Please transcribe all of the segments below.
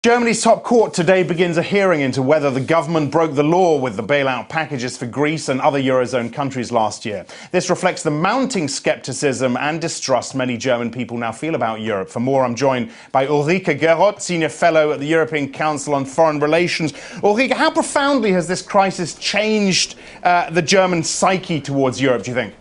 Germany's top court today begins a hearing into whether the government broke the law with the bailout packages for Greece and other Eurozone countries last year. This reflects the mounting scepticism and distrust many German people now feel about Europe. For more, I'm joined by Ulrike Geroth, Senior Fellow at the European Council on Foreign Relations. Ulrike, how profoundly has this crisis changed the German psyche towards Europe, do you think?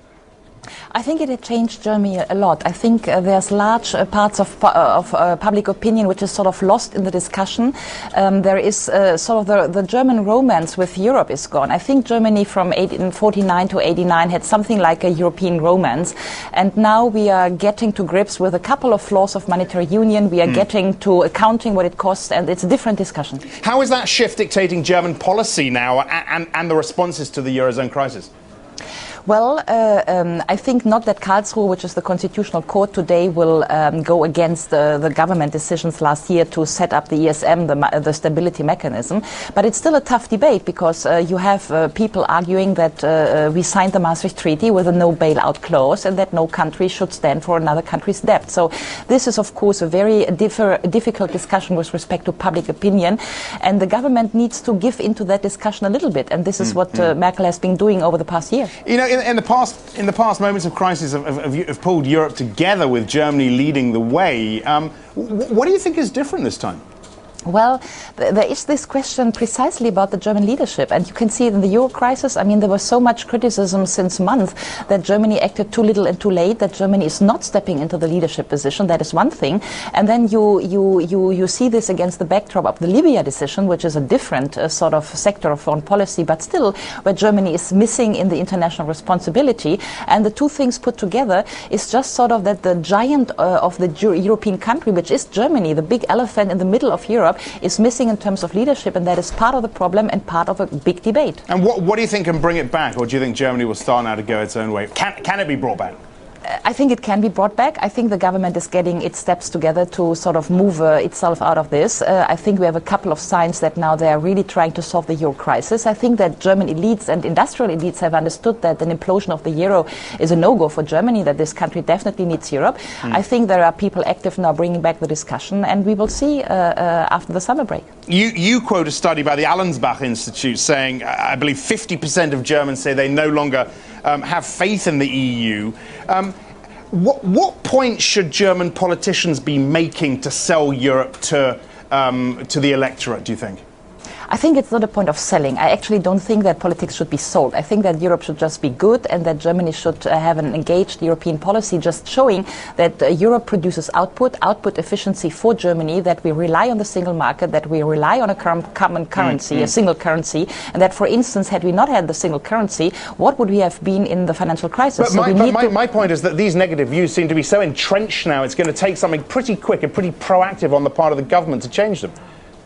I think it had changed Germany a lot. I think there's large parts of public opinion which is sort of lost in the discussion. There is sort of the German romance with Europe is gone. I think Germany from 1849 to 89 had something like a European romance. And now we are getting to grips with a couple of flaws of monetary union. We are getting to accounting what it costs, and it's a different discussion. How is that shift dictating German policy now and the responses to the Eurozone crisis? Well, I think not that Karlsruhe, which is the constitutional court today, will go against the government decisions last year to set up the ESM, the stability mechanism. But it's still a tough debate because you have people arguing that we signed the Maastricht Treaty with a no bailout clause and that no country should stand for another country's debt. So this is, of course, a very difficult discussion with respect to public opinion. And the government needs to give into that discussion a little bit. And this is what Merkel has been doing over the past year. You know, in the past, moments of crisis have pulled Europe together, with Germany leading the way. What do you think is different this time? Well, there is this question precisely about the German leadership, and you can see it in the Euro crisis. I mean, there was so much criticism since months that Germany acted too little and too late, that Germany is not stepping into the leadership position. That is one thing. And then you see this against the backdrop of the Libya decision, which is a different sort of sector of foreign policy, but still where Germany is missing in the international responsibility. And the two things put together is just sort of that the giant of the European country, which is Germany, the big elephant in the middle of Europe, is missing in terms of leadership, and that is part of the problem and part of a big debate. And what do you think can bring it back, or do you think Germany will start now to go its own way? Can it be brought back? I think it can be brought back. I think the government is getting its steps together to sort of move itself out of this. I think we have a couple of signs that now they are really trying to solve the euro crisis. I think that German elites and industrial elites have understood that an implosion of the euro is a no-go for Germany, that this country definitely needs Europe. I think there are people active now bringing back the discussion, and we will see after the summer break. You quote a study by the Allensbach Institute saying, I believe 50% of Germans say they no longer have faith in the EU. What point should German politicians be making to sell Europe to the electorate, do you think? I think it's not a point of selling. I actually don't think that politics should be sold. I think that Europe should just be good, and that Germany should have an engaged European policy, just showing that Europe produces output efficiency for Germany, that we rely on the single market, that we rely on a common currency, a single currency, and that, for instance, had we not had the single currency, what would we have been in the financial crisis? But my point is that these negative views seem to be so entrenched now, it's going to take something pretty quick and pretty proactive on the part of the government to change them.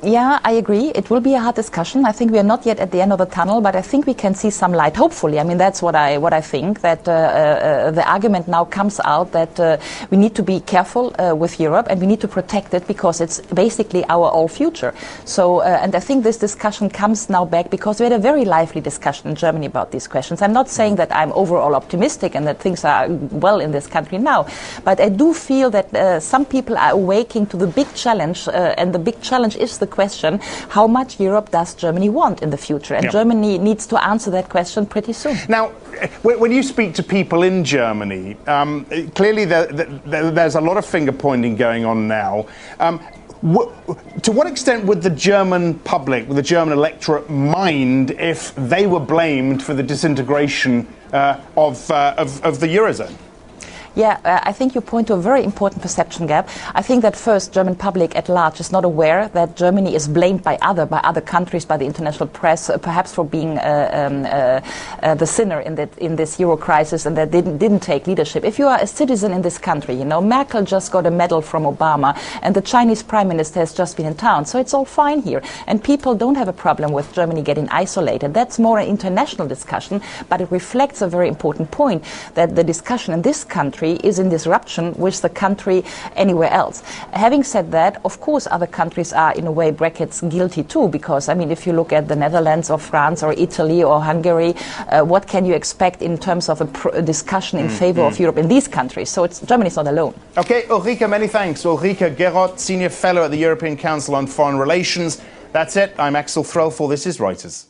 Yeah, I agree. It will be a hard discussion. I think we are not yet at the end of the tunnel, but I think we can see some light, hopefully. I mean, that's what I think, that the argument now comes out that we need to be careful with Europe, and we need to protect it because it's basically our all future. So, and I think this discussion comes now back because we had a very lively discussion in Germany about these questions. I'm not saying that I'm overall optimistic and that things are well in this country now, but I do feel that some people are awaking to the big challenge, and the big challenge is the question, how much Europe does Germany want in the future? And Germany needs to answer that question pretty soon. Now, when you speak to people in Germany, clearly there's a lot of finger pointing going on now. To what extent would the German public, would the German electorate mind if they were blamed for the disintegration of the Eurozone? Yeah, I think you point to a very important perception gap. I think that first, German public at large is not aware that Germany is blamed by other countries, by the international press, perhaps for being the sinner in this euro crisis, and that didn't take leadership. If you are a citizen in this country, you know, Merkel just got a medal from Obama, and the Chinese Prime Minister has just been in town, so it's all fine here. And people don't have a problem with Germany getting isolated. That's more an international discussion, but it reflects a very important point, that the discussion in this country country is in disruption with the country anywhere else. Having said that, of course, other countries are in a way brackets guilty too, because I mean, if you look at the Netherlands or France or Italy or Hungary, what can you expect in terms of a discussion in favor of Europe in these countries? So Germany is not alone. Okay, Ulrike, many thanks. Ulrike Gerot, Senior Fellow at the European Council on Foreign Relations. That's it. I'm Axel Threlfall. This is Reuters.